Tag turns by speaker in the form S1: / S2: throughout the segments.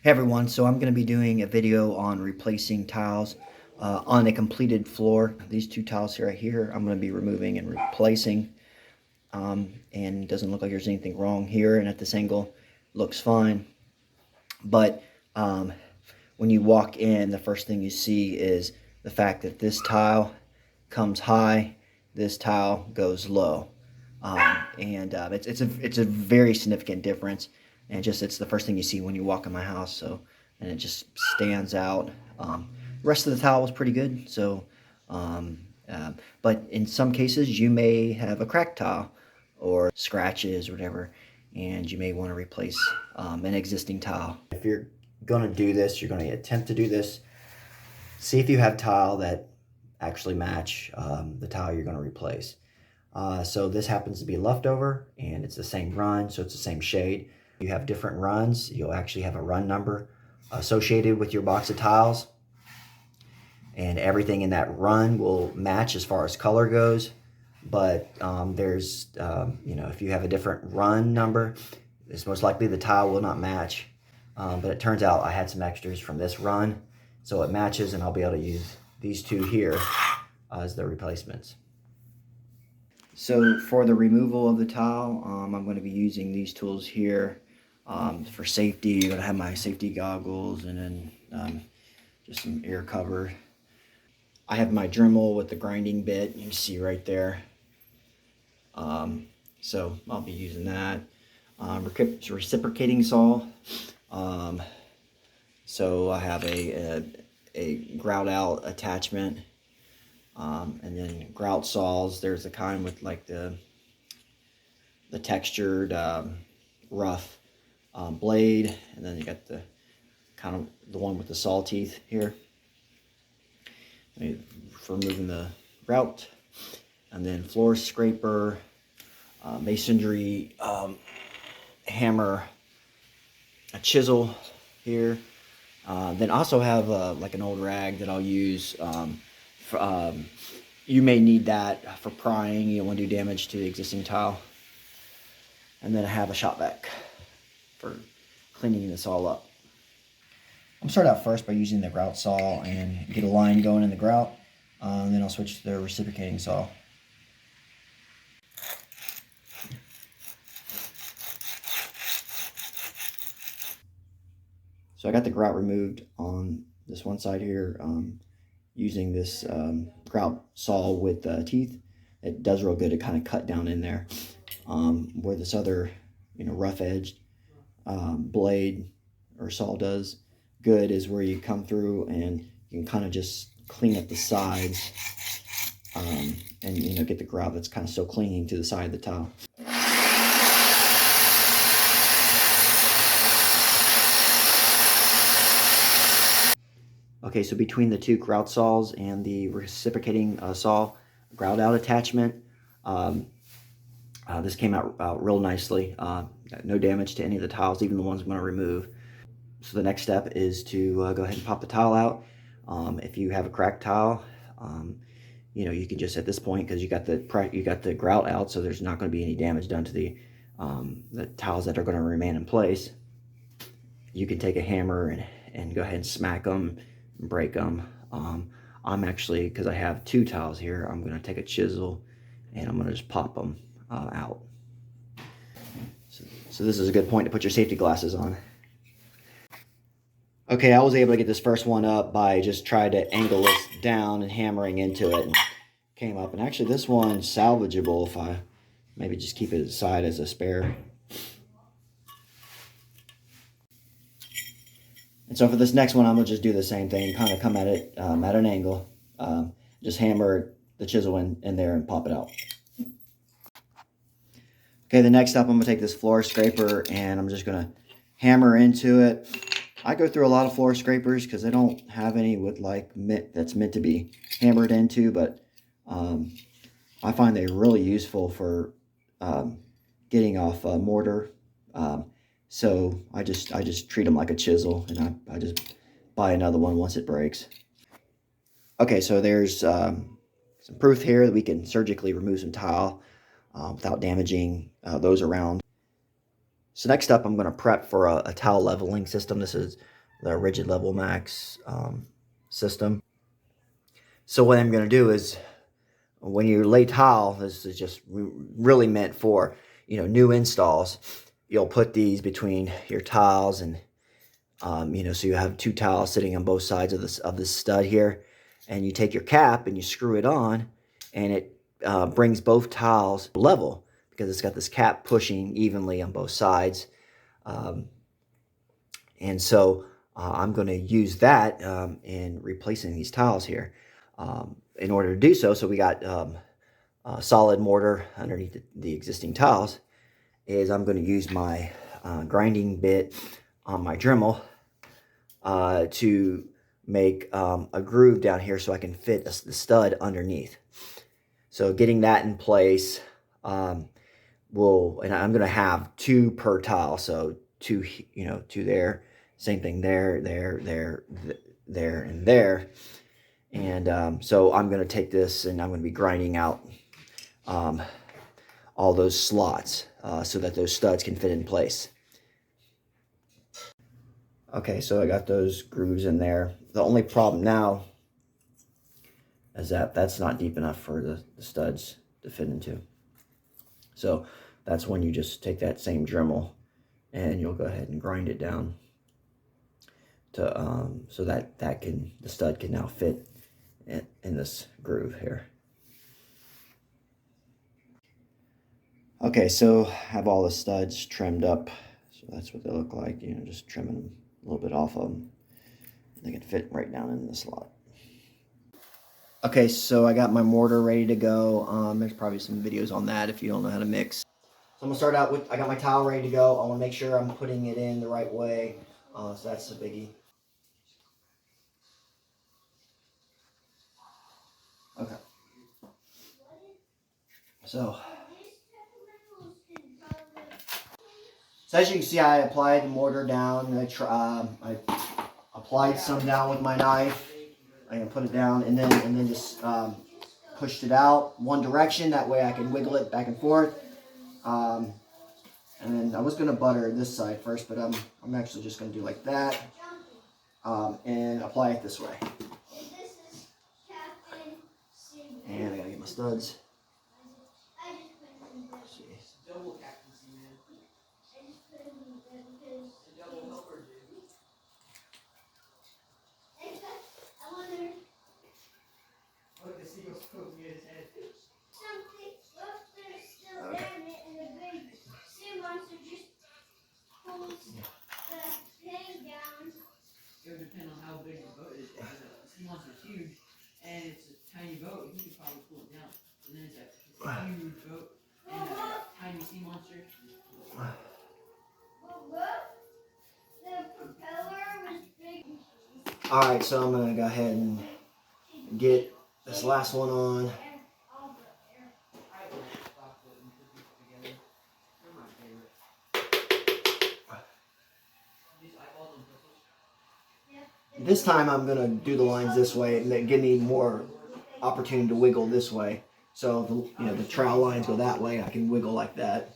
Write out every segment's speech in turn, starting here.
S1: Hey everyone, so I'm going to be doing a video on replacing tiles on a completed floor. These two tiles right here I'm going to be removing and replacing, and it doesn't look like there's anything wrong here, and at this angle looks fine. But when you walk in, the first thing you see is the fact that this tile comes high, this tile goes low, it's a very significant difference. And just it's the first thing you see when you walk in my house, so, and it just stands out. The rest of the tile was pretty good, so but in some cases you may have a cracked tile or scratches or whatever, and you may want to replace an existing tile. If you're going to do this, you're going to attempt to do this, see if you have tile that actually match the tile you're going to replace. So this happens to be leftover, and it's the same run, so it's the same shade. You have different runs, you'll actually have a run number associated with your box of tiles, and everything in that run will match as far as color goes. But there's, if you have a different run number, it's most likely the tile will not match. But it turns out I had some extras from this run, so it matches, and I'll be able to use these two here as the replacements. So for the removal of the tile, I'm going to be using these tools here. For safety, you're going to have my safety goggles, and then just some air cover. I have my dremel with the grinding bit, you can see right there. So I'll be using that. Reciprocating saw. So I have a grout out attachment. And then grout saws, there's the kind with like the textured rough blade, and then you got the kind of the one with the saw teeth here for removing the grout. And then floor scraper, masonry hammer, a chisel here. Then also have like an old rag that I'll use. You may need that for prying. You don't want to do damage to the existing tile. And then I have a shop vac for cleaning this all up. I'm start out first by using the grout saw and get a line going in the grout. And then I'll switch to the reciprocating saw. So I got the grout removed on this one side here. Using this grout saw with teeth. It does real good to kind of cut down in there. Where this other, rough edged blade or saw does good is where you come through and you can kind of just clean up the sides, and get the grout that's kind of still clinging to the side of the tile. Okay, so between the two grout saws and the reciprocating saw grout out attachment, this came out real nicely. No damage to any of the tiles, even the ones I'm going to remove. So the next step is to go ahead and pop the tile out. If you have a cracked tile, you can just at this point, because you got the grout out, so there's not going to be any damage done to the tiles that are going to remain in place. You can take a hammer and go ahead and smack them, break them. I'm actually, because I have two tiles here, I'm going to take a chisel and I'm going to just pop them out. So this is a good point to put your safety glasses on. Okay, I was able to get this first one up by just trying to angle this down and hammering into it, and came up. And actually this one's salvageable if I maybe just keep it aside as a spare. And so for this next one, I'm going to just do the same thing, kind of come at it at an angle. Just hammer the chisel in there and pop it out. Okay, the next up, I'm going to take this floor scraper and I'm just going to hammer into it. I go through a lot of floor scrapers because I don't have any with like that's meant to be hammered into, but I find they're really useful for getting off mortar. So I just treat them like a chisel, and I just buy another one once it breaks. Okay, so there's some proof here that we can surgically remove some tile without damaging those around. So next up, I'm going to prep for a tile leveling system. This is the Rigid Level Max system. So what I'm going to do is, when you lay tile, this is just really meant for, you know, new installs. You'll put these between your tiles, and you know, so you have two tiles sitting on both sides of this stud here, and you take your cap and you screw it on, and it brings both tiles level because it's got this cap pushing evenly on both sides. And so I'm going to use that in replacing these tiles here. In order to do so, we got solid mortar underneath the existing tiles, is I'm going to use my grinding bit on my dremel to make a groove down here so I can fit the stud underneath. So getting that in place and I'm going to have two per tile, so two, you know, two there, same thing there, there, and there. And so I'm going to take this and I'm going to be grinding out all those slots so that those studs can fit in place. Okay, so I got those grooves in there. The only problem now is that that's not deep enough for the studs to fit into. So that's when you just take that same Dremel and you'll go ahead and grind it down to so that the stud can now fit in this groove here. Okay, so I have all the studs trimmed up. So that's what they look like, you know, just trimming them a little bit off of them. They can fit right down in the slot. Okay, so I got my mortar ready to go. There's probably some videos on that if you don't know how to mix. So I'm gonna start out with, I got my tile ready to go. I wanna make sure I'm putting it in the right way. So that's a biggie. Okay. So as you can see, I applied the mortar down. I applied some down with my knife. I'm gonna put it down and then just pushed it out one direction. That way I can wiggle it back and forth. And then I was gonna butter this side first, but I'm actually just gonna do like that and apply it this way. And I gotta get my studs.
S2: It would depend on how big the boat is. If the sea monster's huge and it's a tiny boat, he could probably pull it down. And then it's a huge boat and a tiny sea monster.
S1: Alright, so I'm gonna go ahead and get this last one on. This time I'm going to do the lines this way and then give me more opportunity to wiggle this way. So the trowel lines go that way, I can wiggle like that.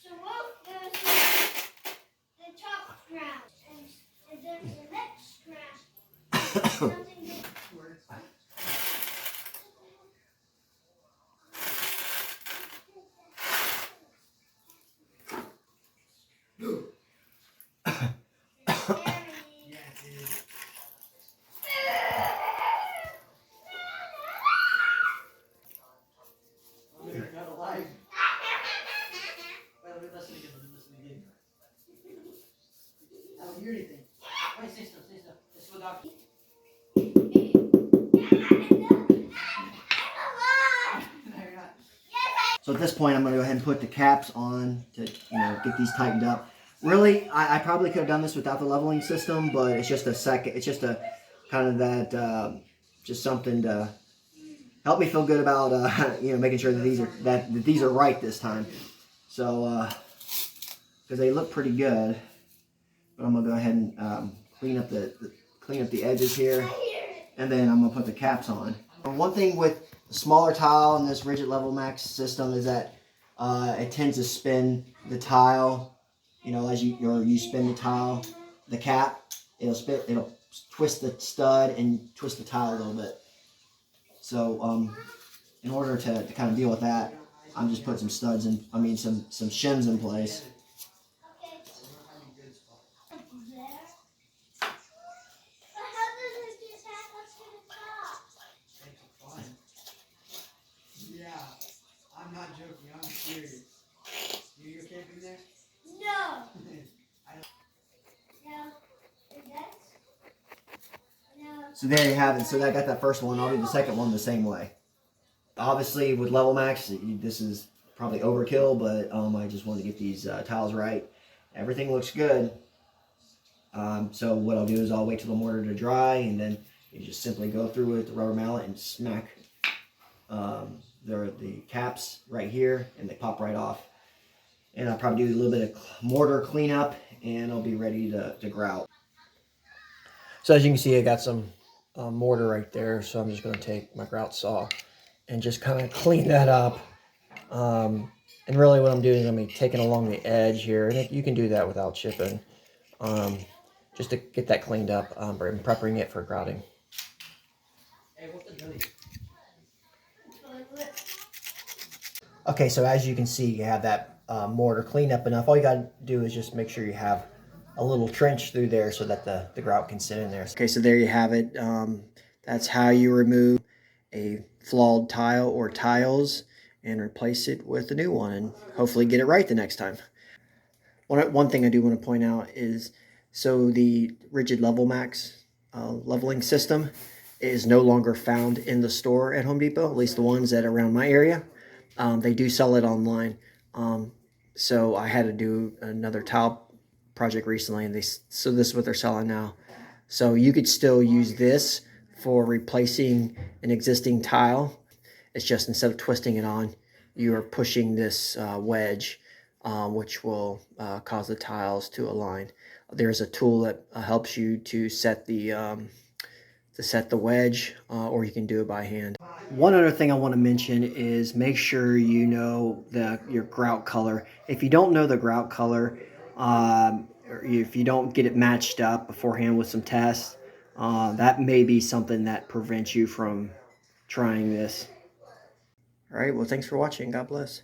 S1: So what goes the top strap and then the next strap? So at this point, I'm going to go ahead and put the caps on to get these tightened up. Really, I probably could have done this without the leveling system, but it's just a second. It's just a kind of that, just something to help me feel good about making sure that these are right this time. So because they look pretty good, but I'm gonna go ahead and clean up the edges here, and then I'm gonna put the caps on. And one thing with the smaller tile in this Rigid Level Max system is that it tends to spin the tile. You know, as you spin the tile, the cap, it'll twist the stud and twist the tile a little bit. So in order to kind of deal with that, I'm just putting some studs in. I mean some shims in place.
S2: Yeah, I'm not joking. I'm serious. You camping there? No.
S1: So there you have it. So I got that first one. I'll do the second one the same way. Obviously, with Level Max, this is probably overkill, but I just wanted to get these tiles right. Everything looks good. So what I'll do is I'll wait till the mortar to dry, and then you just simply go through with the rubber mallet and smack the caps right here, and they pop right off. And I'll probably do a little bit of mortar cleanup, and I'll be ready to grout. So as you can see, I got some mortar right there, so I'm just going to take my grout saw and just kind of clean that up. And really what I'm doing is I'm taking along the edge here, and you can do that without chipping, just to get that cleaned up and prepping it for grouting. Okay, so as you can see, you have that mortar cleaned up enough. All you got to do is just make sure you have a little trench through there so that the grout can sit in there. Okay, so there you have it. That's how you remove a flawed tile or tiles and replace it with a new one, and hopefully get it right the next time. One thing I do want to point out is, so the rigid level max leveling system is no longer found in the store at Home Depot, at least the ones that are around my area. They do sell it online. So I had to do another tile project recently, and so this is what they're selling now. So you could still use this for replacing an existing tile. It's just instead of twisting it on, you are pushing this wedge, which will cause the tiles to align. There's a tool that helps you to set the wedge, or you can do it by hand. One other thing I want to mention is make sure you know your grout color. If you don't know the grout color, or if you don't get it matched up beforehand with some tests, that may be something that prevents you from trying this. All right, well, thanks for watching. God bless.